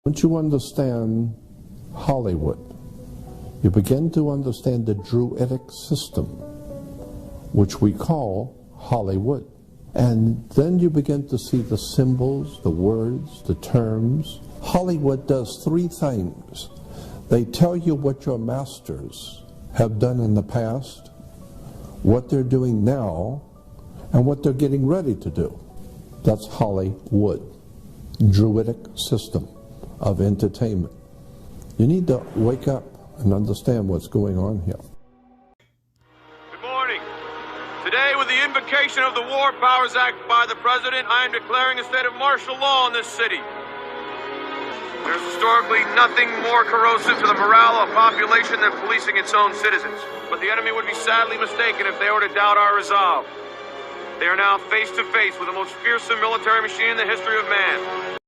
Once you understand Hollywood, you begin to understand the Druidic system, which we call Hollywood. And then you begin to see the symbols, the words, the terms. Hollywood does three things. They tell you what your masters have done in the past, what they're doing now, and what they're getting ready to do. That's Hollywood, Druidic system of entertainment. You need to wake up and understand what's going on here. Good morning. Today, with the invocation of the War Powers Act by the President, I am declaring a state of martial law in this city. There's historically nothing more corrosive to the morale of a population than policing its own citizens. But the enemy would be sadly mistaken if they were to doubt our resolve. They are now face to face with the most fearsome military machine in the history of man.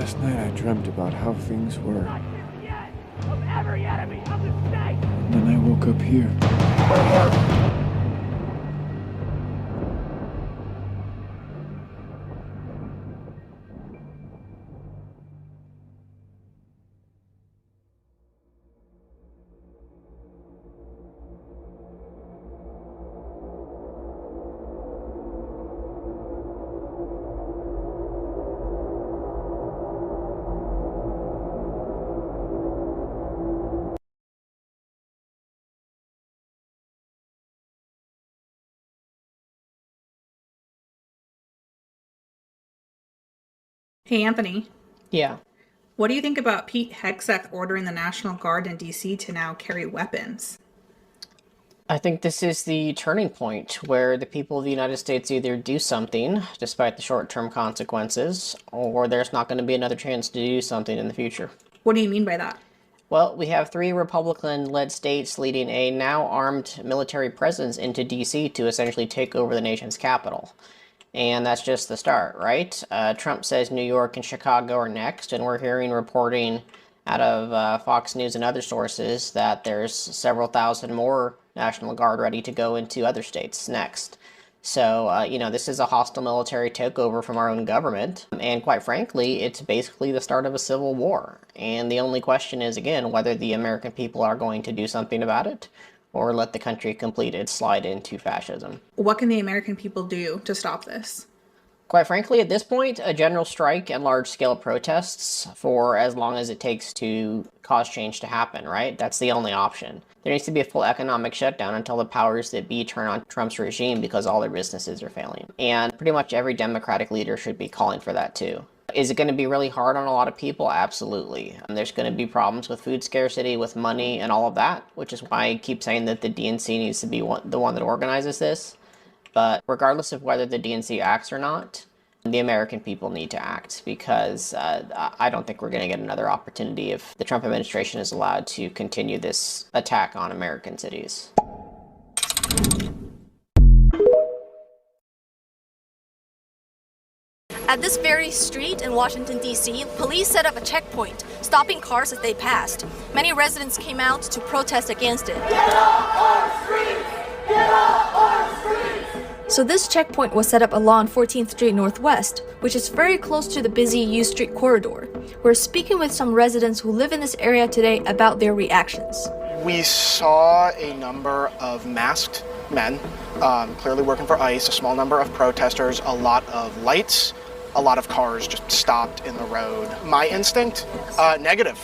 Last night I dreamt about how things were. Of every enemy of the state! And then I woke up here. Hey, Anthony. Yeah. What do you think about Pete Hegseth ordering the National Guard in D.C. to now carry weapons? I think this is the turning point where the people of the United States either do something, despite the short-term consequences, or there's not going to be another chance to do something in the future. What do you mean by that? Well, we have 3 Republican-led states leading a now armed military presence into D.C. to essentially take over the nation's capital. And that's just the start, right? Trump says New York and Chicago are next, and we're hearing reporting out of Fox News and other sources that there's several thousand more National Guard ready to go into other states next. So, this is a hostile military takeover from our own government, and quite frankly, it's basically the start of a civil war. And the only question is, again, whether the American people are going to do something about it, or let the country complete its slide into fascism. What can the American people do to stop this? Quite frankly, at this point, a general strike and large-scale protests for as long as it takes to cause change to happen, right? That's the only option. There needs to be a full economic shutdown until the powers that be turn on Trump's regime because all their businesses are failing. And pretty much every Democratic leader should be calling for that too. Is it going to be really hard on a lot of people? Absolutely. There's going to be problems with food scarcity, with money, and all of that, which is why I keep saying that the DNC needs to be the one that organizes this. But regardless of whether the DNC acts or not, the American people need to act, because I don't think we're going to get another opportunity if the Trump administration is allowed to continue this attack on American cities. At this very street in Washington, D.C., police set up a checkpoint, stopping cars as they passed. Many residents came out to protest against it. Get off our streets! Get off our streets! So this checkpoint was set up along 14th Street Northwest, which is very close to the busy U Street corridor. We're speaking with some residents who live in this area today about their reactions. We saw a number of masked men, clearly working for ICE, a small number of protesters, a lot of lights, a lot of cars just stopped in the road. My instinct, negative,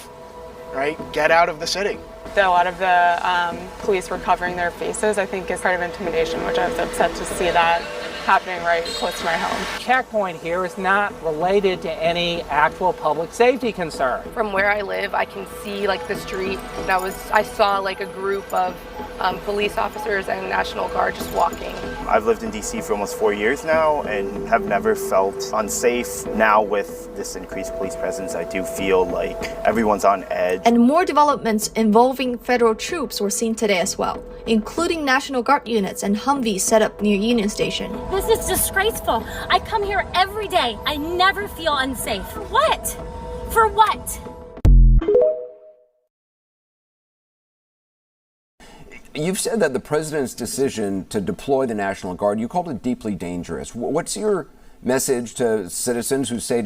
right? Get out of the city. A lot of the police were covering their faces, I think, is part of intimidation, which I was upset to see that happening right close to my home. Checkpoint here is not related to any actual public safety concern. From where I live, I can see the street, and I saw a group of police officers and National Guard just walking. I've lived in DC for almost 4 years now and have never felt unsafe. Now with this increased police presence, I do feel like everyone's on edge. And more developments involving federal troops were seen today as well, including National Guard units and Humvees set up near Union Station. This is disgraceful. I come here every day. I never feel unsafe. What? For what? You've said that the president's decision to deploy the National Guard, you called it deeply dangerous. What's your message to citizens who say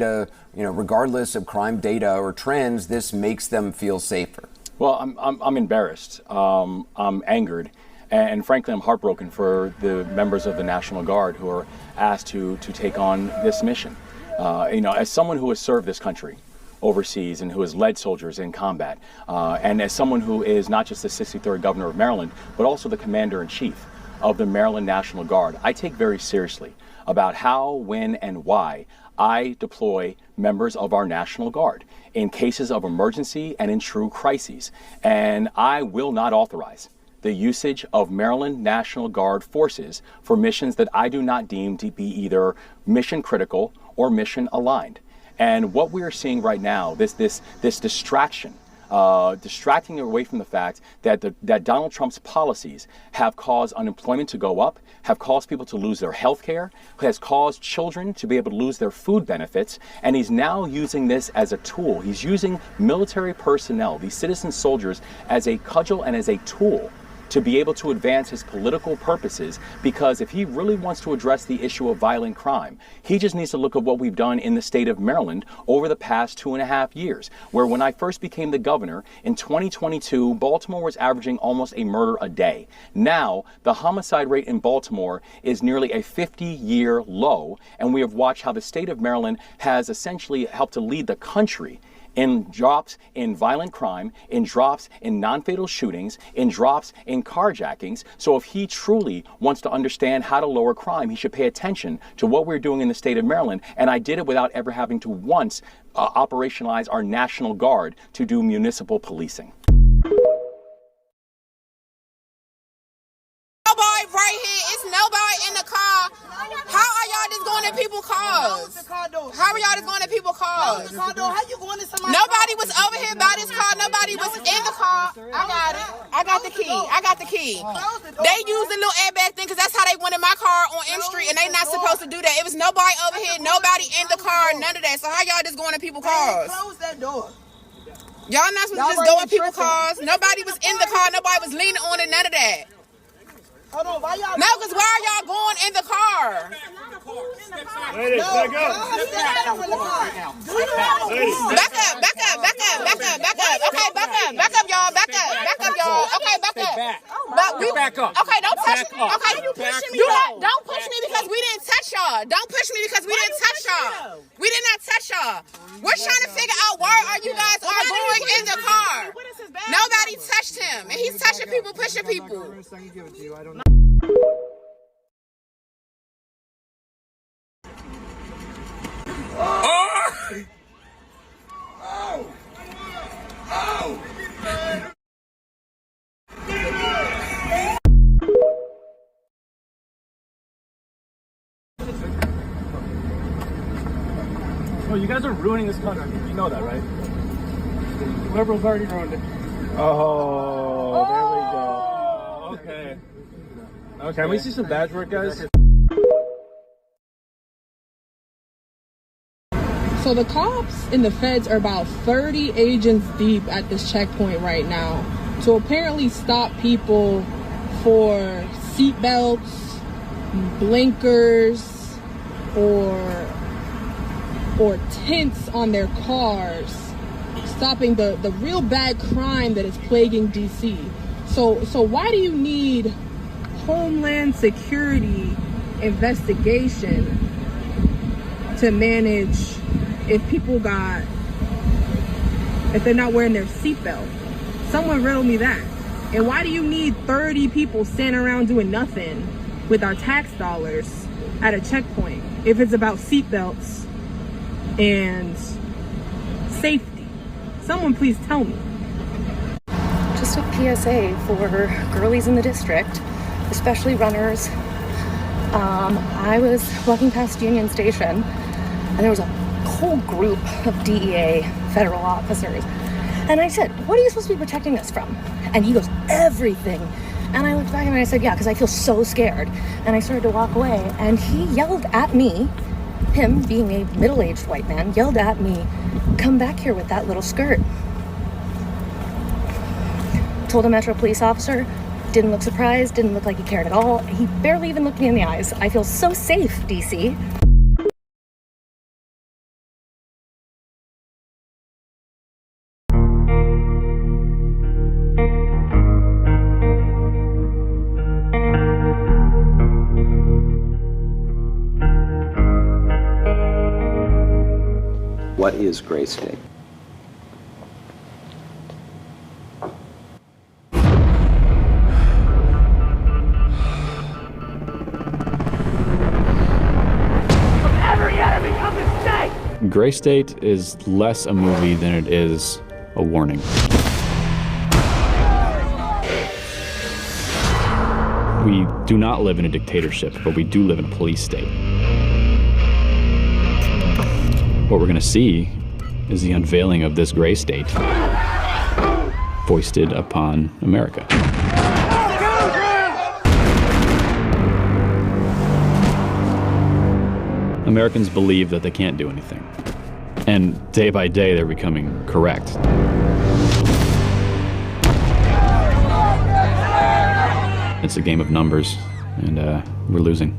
regardless of crime data or trends, this makes them feel safer? Well, I'm embarrassed. I'm angered. And frankly, I'm heartbroken for the members of the National Guard who are asked to take on this mission. As someone who has served this country overseas and who has led soldiers in combat, and as someone who is not just the 63rd governor of Maryland, but also the commander-in-chief of the Maryland National Guard, I take very seriously about how, when, and why I deploy members of our National Guard in cases of emergency and in true crises. And I will not authorize the usage of Maryland National Guard forces for missions that I do not deem to be either mission critical or mission aligned. And what we are seeing right now, this distraction, distracting away from the fact that Donald Trump's policies have caused unemployment to go up, have caused people to lose their health care, has caused children to be able to lose their food benefits, and he's now using this as a tool. He's using military personnel, these citizen soldiers, as a cudgel and as a tool to be able to advance his political purposes, because if he really wants to address the issue of violent crime, he just needs to look at what we've done in the state of Maryland over the past 2.5 years, where when I first became the governor in 2022, Baltimore was averaging almost a murder a day. Now, the homicide rate in Baltimore is nearly a 50-year low, and we have watched how the state of Maryland has essentially helped to lead the country in drops in violent crime, in drops in non-fatal shootings, in drops in carjackings. So if he truly wants to understand how to lower crime, he should pay attention to what we're doing in the state of Maryland. And I did it without ever having to once operationalize our National Guard to do municipal policing. Nobody right here. It's nobody in the car. How are y'all just going going in people's cars? How are y'all just going in people's cars? How you going in somebody's Nobody was over here by this car. Nobody was in the car. I got it. I got the key. I got the key. They used the little airbag thing because that's how they went in my car on M Street, and they not supposed to do that. It was nobody over here, nobody in the car, none of that. So how y'all just going in people's cars? Close that door. Y'all not supposed to just go in people's cars. Nobody was in the car. Nobody was leaning on it. None of that. Hold on, why y'all? No, because why are y'all going in the car? Ladies, back up. Back up, back up, back up, back up, back up. Okay, back up, back up, y'all. Back up, back up, y'all. Okay, back up. Back up. Okay, don't touch me. Okay, don't push me because we didn't touch y'all. Don't push me because we didn't touch y'all. We did not touch y'all. We're trying to figure out why are you guys all going in the car. Nobody touched him, and he's touching people, pushing people. Oh, you guys are ruining this country. You know that, right? Liberals already ruined it. Oh, there we go. Okay. Can we see some badge work, guys? So the cops and the feds are about 30 agents deep at this checkpoint right now to apparently stop people for seatbelts, blinkers, or tints on their cars, stopping the real bad crime that is plaguing DC. So why do you need Homeland Security investigation to manage if they're not wearing their seatbelt? Someone riddle me that. And why do you need 30 people standing around doing nothing with our tax dollars at a checkpoint if it's about seatbelts and safety? Someone please tell me. Just a PSA for girlies in the district, especially runners. I was walking past Union Station and there was a whole group of DEA federal officers. And I said, what are you supposed to be protecting us from? And he goes, everything. And I looked back and I said, yeah, because I feel so scared. And I started to walk away and he yelled at me, him being a middle-aged white man, yelled at me, come back here with that little skirt. Told a Metro police officer, didn't look surprised, didn't look like he cared at all. He barely even looked me in the eyes. I feel so safe, DC. What is gray state? Gray State is less a movie than it is a warning. We do not live in a dictatorship, but we do live in a police state. What we're going to see is the unveiling of this gray state foisted upon America. Americans believe that they can't do anything. And day by day, they're becoming correct. It's a game of numbers, and we're losing.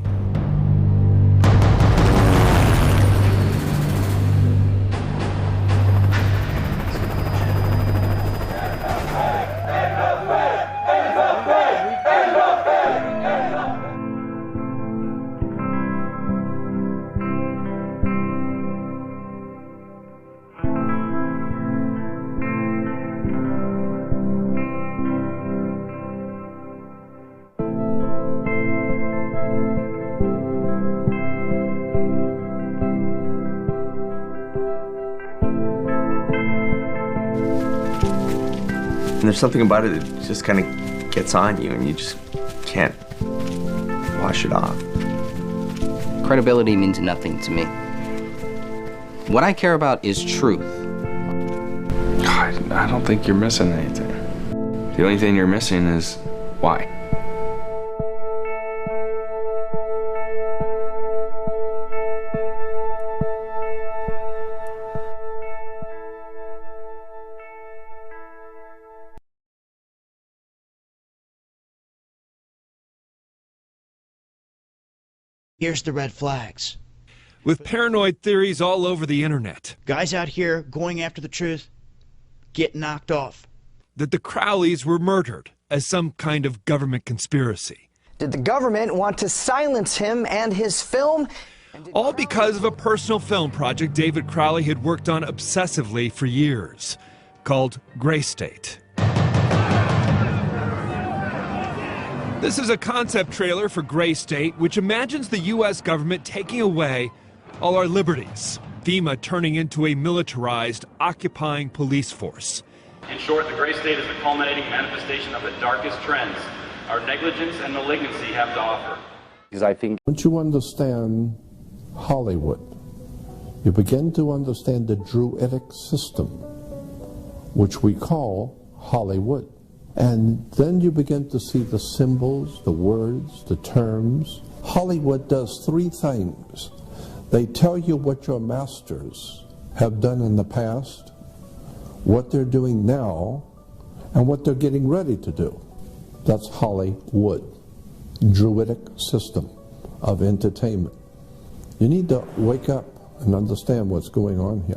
And there's something about it that just kind of gets on you and you just can't wash it off. Credibility means nothing to me. What I care about is truth. God, I don't think you're missing anything. The only thing you're missing is why. Here's the red flags. With paranoid theories all over the internet. Guys out here going after the truth get knocked off. That the Crowleys were murdered as some kind of government conspiracy. Did the government want to silence him and his film? All because of a personal film project David Crowley had worked on obsessively for years, called Gray State. This is a concept trailer for Gray State, which imagines the U.S. government taking away all our liberties, FEMA turning into a militarized, occupying police force. In short, the Gray State is the culminating manifestation of the darkest trends our negligence and malignancy have to offer. Because I think once you understand Hollywood, you begin to understand the druidic system, which we call Hollywood. And then you begin to see the symbols, the words, the terms. Hollywood does three things. They tell you what your masters have done in the past, what they're doing now, and what they're getting ready to do. That's Hollywood, druidic system of entertainment. You need to wake up and understand what's going on here.